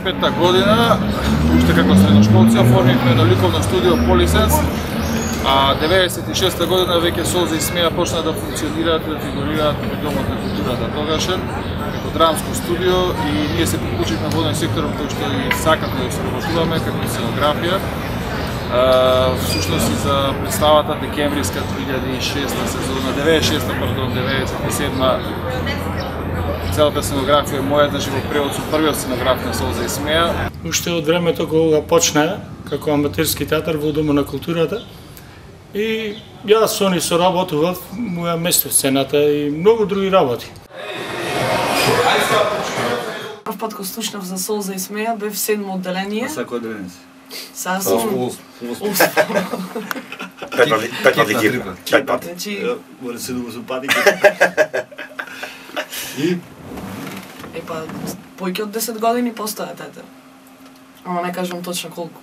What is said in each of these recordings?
95-та година, уште како средношколци, оформивме едно ликовно студио по лиценз, а 96-та година веќе Солза и Смеја почна да функционираат и да фигурираат во Домот на културата тогашен, како драмско студио, и ние се приклучивме во еден сектор кој што и сакаме да соработуваме, како сценографија. Всушност и за представата декемвриска 2006 сезона, 96-та, пардон, 97-та, целата сценографија е моја, значи во превод со првиот сценограф на Солза и Смеја. Уште од времето кога почна како аматерски театар во Домот на културата, и јас со они соработував, моја место сцената и многу други работи. Прв пат кога слушнав за Солза и Смеја бев 7-мо одделение. А сако одделение си? Сега сум... Пет пат. Значи... Море се дуго пати. И? Епа, појќе од 10 години постоја театар. Ама не кажам точно колку.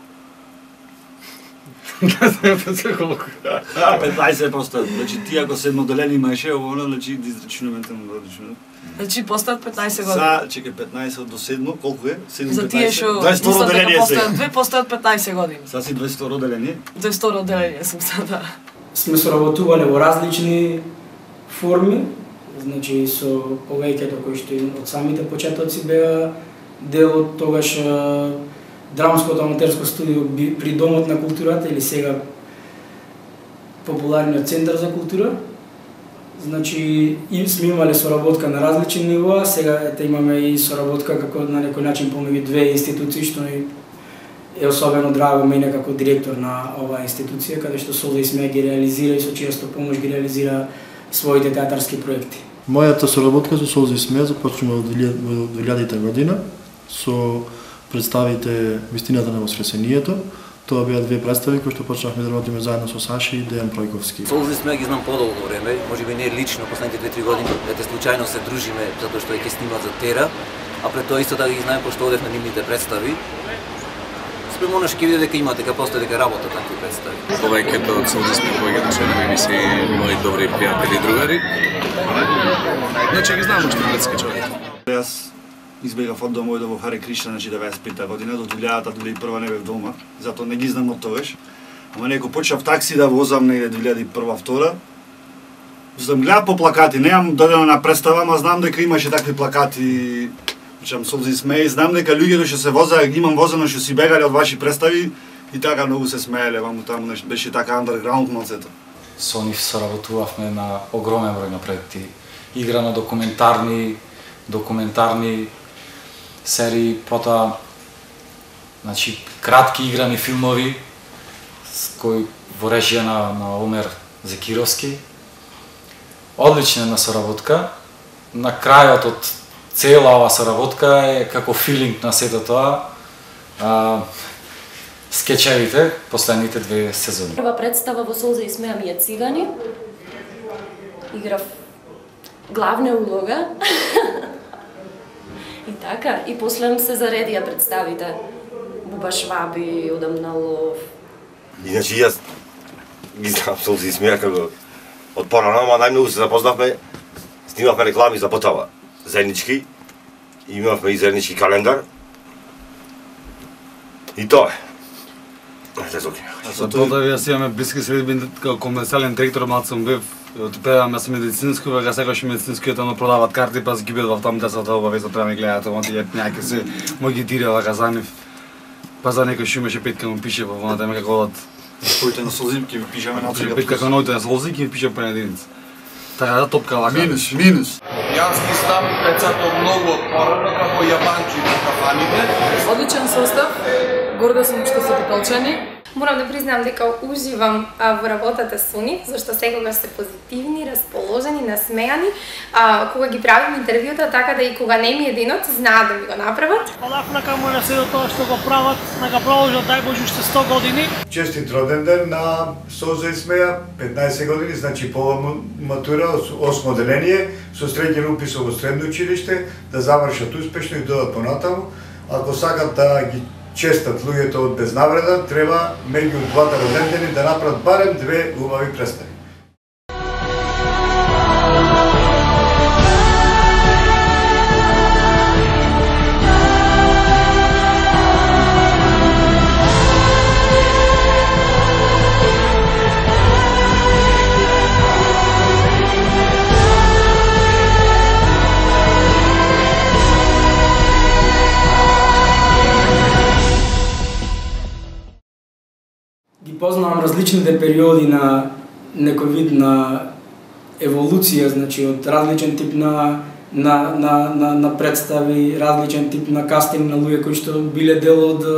Не знам точно колку. 15%. Значи ти ако седмо одделение имаше, оно значи дизрачнуваме одлично. Значи постојат 15 години. Са, чекај, 15 до 7, колку е? 7 За тие што 22 одделение се. Постојат 15 години. Са си 22 одделение? 22 одделение сум сада. Сме соработувале во различни форми, значи со повеќето кои што од самите почетоци беа дел од тогаш драмското аматерско студио при Домот на културата или сега популарниот Центар за култура. Значи, и сме имале соработка на различни нивоа, сега имаме и соработка како на некој начин помеѓу две институции, што е особено драго мене како директор на оваа институција, каде што Солза и Смеја ги реализира и со чијаста помош ги реализира своите театарски проекти. Мојата соработка со Солза и Смеја започна во 2000 година со представите Вистината на Воскресението. Тоа беа две представи кои што почнавме да работиме заедно со Саши и Дејан Пројковски. Солза и Смеја ги знам подолго време, можеби не лично последните 2-3 години, ете случајно се дружиме затоа што ќе снимат за Тера, а пред тоа исто да ги знаем пошто одев на нивните представи. Спрема она што ќе види дека имате, дека постои, дека работат такви представи. Повеќето од Солза и Смеја, повеќето членови ми се мои добри пријатели и другари. Значи ги знам уште градски човек. Јас избегав од дома, во Харе Кришна, значи 95-та година, до 2000-2001 не бев дома, затоа не ги знам од тогаш. Ама некој почнав такси да возам негде 2001-2002. Зам гледав по плакати, немам додена на представа, ама знам дека имаше такви плакати, почнам Солза и Смеја, знам дека луѓето што се возаа, ги имам возено што си бегале од ваши представи и така многу се смееле, ваму таму беше така андерграунд малцето. Со нив соработувавме на огромен број на проекти. Игра на документарни серии, потоа значи кратки играни филмови кои во режија на Омер Зекировски. Одлична една соработка. На крајот од цела оваа соработка е како филинг на сето тоа. Скечевите последните 2 сезони. Прва представа во Солза и Смеја ми е Цигани. Играв главна улога. И така, и после се заредија представите. Буба Шваби, Одам на лов. Иначе јас ги знам Солза и Смеја како од порано, ама најмногу се запознавме, снимавме реклами за Потава, заеднички, имавме и заеднички календар. И тоа е. Со Потава јас имаме блиски средби како комерцијален директор, малцум бев од педам јас медицинско, веќе секогаш медицинскиот оно продаваат карти, па ги бидов таму децата обавезно треба ме гледаат, ама тие някаки се могитира вака за нив. Па за некој што имаше петка му пише во воната ме како одат. Коите на Солзи ќе ви пишеме на цели петка како ноите на Солзи ќе ви пише по единица. Така да топка лака. Минус. Јас ги знам децата многу од порано како јапанчи на кафаните. Одличен состав, горда сум што се Топелчани. Морам да признам дека уживам во работата со нив, зашто секогаш се позитивни, расположени, насмеани. Кога ги правим интервјута, така да и кога не ми единот, знаат да ми го направат. Лафна каму на се до тоа што го прават, нека продолжат дај Боже уште 100 години. Честит роден ден на Солза и Смеја, 15 години, значи пола матура, 8 одделение, со среден упис во средно училиште, да завршат успешно и додат понатаму. Ако сакат да ги честат луѓето од безнавреда, треба меѓу двата родендени да направат барем 2 убави представи. Познавам различните периоди на некој вид на еволуција, значи од различен тип на представи, различен тип на кастинг на луѓе кои што биле дел од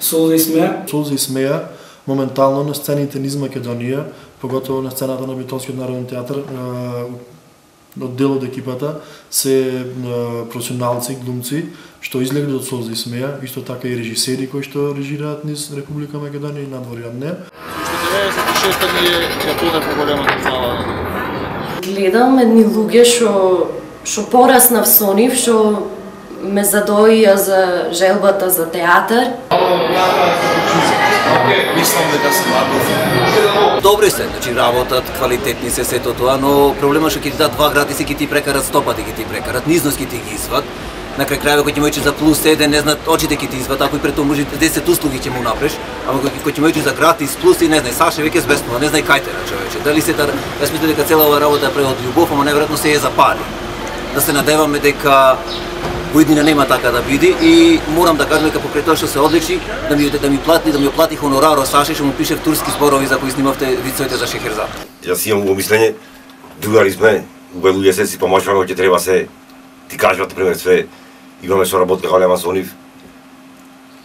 Солза и смеа. Солза и смеа моментално на сцените низ Македонија, поготово на сцената на Битолскиот народен театар, од дел од екипата се професионалци, глумци што излегли од Солза и смеа, исто така и режисери кои што режираат низ Република Македонија и надвор од неа. Уште 96-та ни ја биде поголемата зала. Гледам едни луѓе што пораснав со нив, што ме задоија за желбата за театар. Мислам дека се младови. Добри се, значи работат, квалитетни се сето тоа, но проблемот што ќе ти дадат 2 гратиси, ќе ти прекарат 100 пати, ќе ти прекарат, низност ќе ти ги изват. На крај крајва кој ќе му ичи за плюс 1, не знаат очите ќе ти изват, ако и пред тоа може 10 услуги ќе му направиш, ама кој ќе му ичи за гратис плюс и не знае, Саше веќе збеснува, не знае кај тера човече. Дали се тар, јас мислам дека цела оваа работа е од љубов, ама неверојатно се е за пари. Да се надеваме дека во иднина нема така да биде и морам да кажам дека покрај тоа што се одличи да ми плати хонораро Саше што му пише в турски зборови за кои снимавте вицовите за Шехерзад. Јас имам го мислење, другари сме, луѓе се си помашуваме, ќе треба се ти кажат пример све, имаме соработка голема со нив.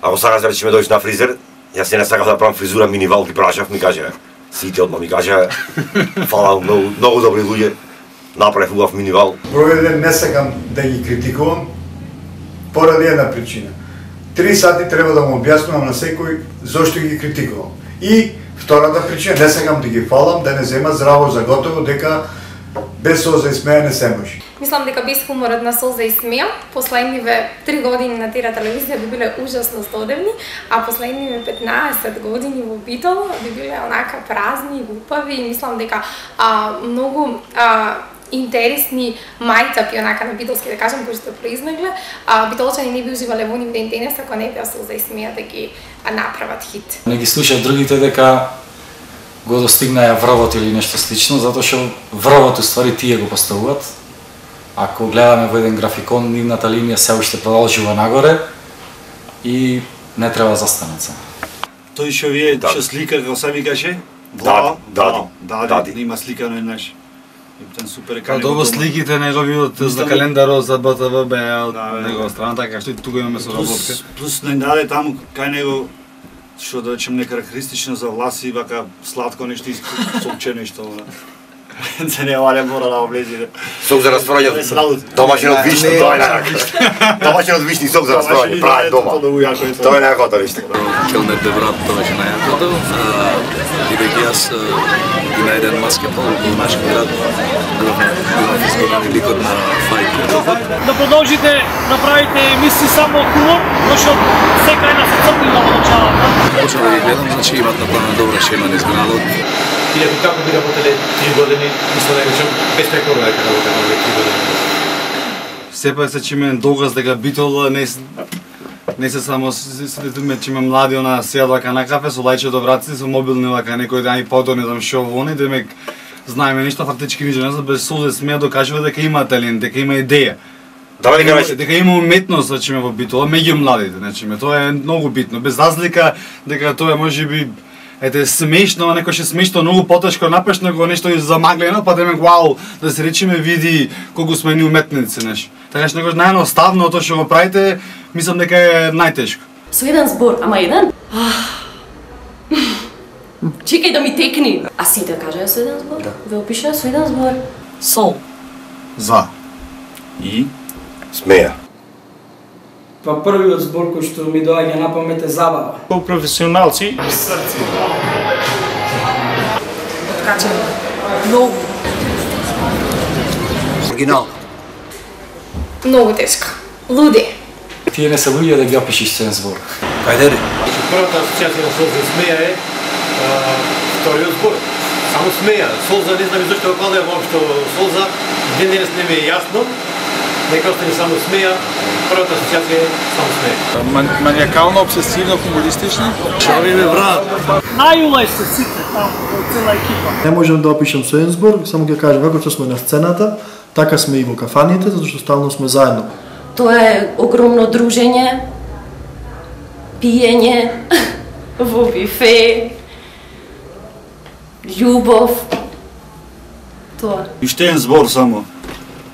Ако сакаш да речеме дојдеш на фризер, јас не сакав да правам фризура минивал, ги прашав, ми кажа, сите одма ми кажа, фала многу добри луѓе, направив убав минивал. Број еден не сакам да ги критикувам, поради една причина. 3 сати треба да му објаснувам на секој зошто ги критикувам. И втората причина, не сакам да ги фалам, да не земат здраво за готово, дека без Солза и смеа не се може. Мислам дека без хуморот на Солза и смеа, последниве 3 години на тира телевизија би биле ужасно здодевни, а последниве 15 години во Битол би биле онака празни и глупави и мислам дека многу интересни мајтапи онака на битолски, да кажам, кои што произнегле, битолчани не би уживале во нив ден денес ако не беа Солза и смеа да ги направат хит. Не ги слушав другите дека го достигнаја врвот или нешто слично, затоа што врвот уствари тие го поставуваат. Ако гледаме во еден графикон, нивната линија се уште продолжува нагоре и не треба застанеца. Тој што вие што слика како се викаше? Дади. Има сликано еднаш. Супер Као добро сликите неговиот за календарот за БТВ беа од негова страна, така што и тука имаме соработка. Плюс не даде таму кај него што да речем некарактеристично за власи, вака сладко нешто сокче нешто. Се не вале мора да облезе. Сок за растворање. Домашен од вишни, тоа е најако. Домашен од вишни сок за растворање, прави дома. Тоа е најакото нешто. Келнер де брат, тоа беше најакото. Бидејќи јас и на еден маскетбол во нашиот град имав изгоден ликот на фајт. Да продолжите да правите емисии само хумор, зашто секај нас се црпнила во началото. Почнав да ги гледам, значи имат направена добра шема низ градот. Илјако како би работеле 3 години, мислам да речем безпрекорно дека работеле 3 години. Сепак се чиме доказ дека Битол не се само сите чиме млади она сеат вака на кафе со лајче до враци, со мобилни вака некој iPod, не знам што вони, демек знаеме нешто фактички ништо, не без Солза и смеа докажува дека има талент, дека има идеја. Дека има уметност, значи во Битола меѓу младите, значи тоа е многу битно, без разлика дека тоа е можеби ете смешно, некој ше смешно, многу потешко напреш него нешто замаглено, па демек вау, да се речеме види колку сме ни уметници, знаеш. Така што некој најноставно тоа што го правите, мислам дека е најтешко. Со еден збор, ама еден? Чекај да ми текни. А сите кажа со еден збор? Ве опиша со еден збор. Сол. За. И смеа. Па првиот збор кој што ми доаѓа на памет е забава. По професионалци. Срце. Откачено. Многу. Оригинално. Многу тешко. Луди. Тие не се луѓе да ги опишиш со еден збор. Кајде ли? Првата асоциација на Солза и смеа е вториот збор. Само смеа. Солза не знам зашто го кладе воопшто Солза. Ден денес не ми е јасно. Нека остане само смеа. Првата асоциација е само смеа. Маниакално, обсесивно, хумористично. Шави ме брат. Најулај се сите таму, цела екипа. Не можам да опишам со еден збор, само ќе кажам како што сме на сцената, така сме и во кафаните, затоа што стално сме заедно. Тоа е огромно дружење, пиење во бифе, љубов. Тоа. Уште еден збор само.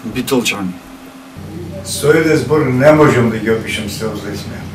Битолчани. Со еден збор не можам да ги опишам Солза и смеа.